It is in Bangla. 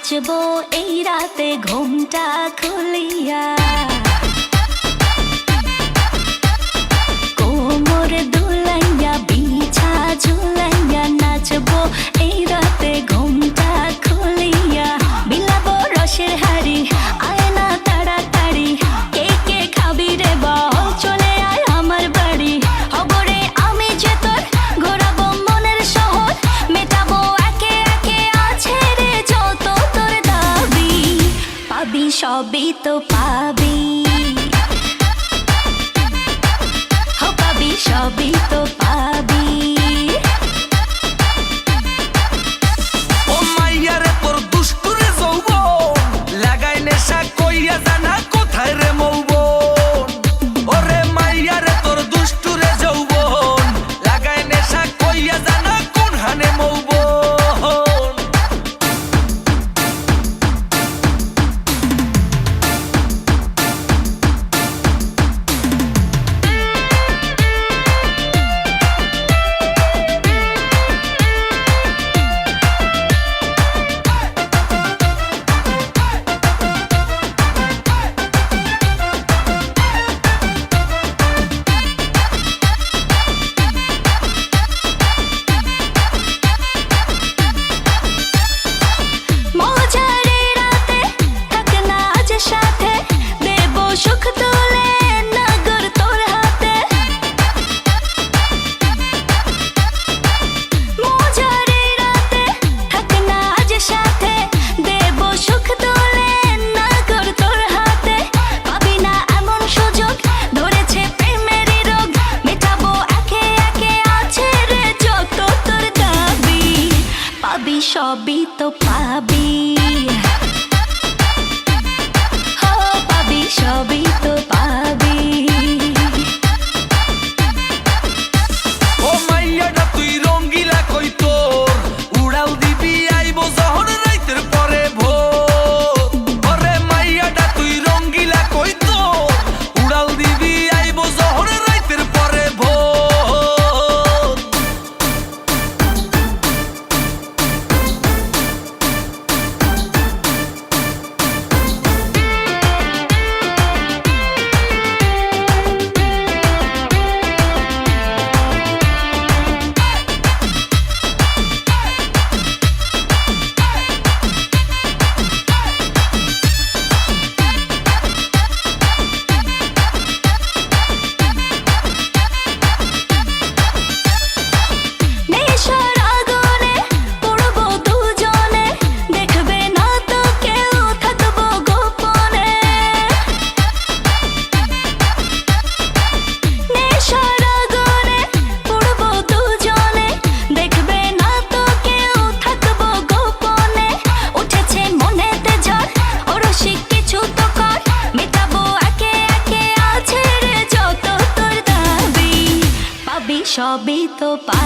নাচবো এই রাতে ঘুমটা খুলিয়া, কোমর দুলাইয়া বিছা ঝুলাইয়া নাচবো এই রাতে ঘুমটা খুলিয়া। বিলাবো রসের হাড়ি আয় না তাড়াতাড়ি, কে কে খাবি রে বল চলে আয় আমার বাড়ি। হবরে আমি যে তোর ঘোরাবো মনের শহর, মেটাবো একে একে আছে রে যত তোর দাবি। পাবি সবই তো পাবি, পাবি সবই তো পাবি। ও মাইয়া রে তোর দুষ্টুরে যৌবন, লাগাই নেশা কইয়া জানা কোথায় রে মৌবন। ওরে মাইয়া রে তোর দুষ্টুরে যৌবন, লাগাই নেশা কইয়া জানা কোন হানে মৌবন। সুখ তুলে নাগর তোর হাতে, মজারে রাতে থাক না আজ সাথে, দেব সুখ তুলে নাগর তোর হাতে। পাবি না এমন সুযোগ, ধরেছে প্রেমেরই রোগ, মেটাবো একে একে আছে রে যত তোর দাবি। পাবি সবই তো পাবি, সবই তো পাবি। ও মাইয়াটা তুই রঙ্গিলা কই তোর, উড়াল দিবি আইবো যখন রাইতের পরে ভোর। ওরে মাইয়াটা তুই রঙ্গিলা কই তোর, উড়াল দিবি আইবো যখন রাইতের পরে ভোর। সবই তো পা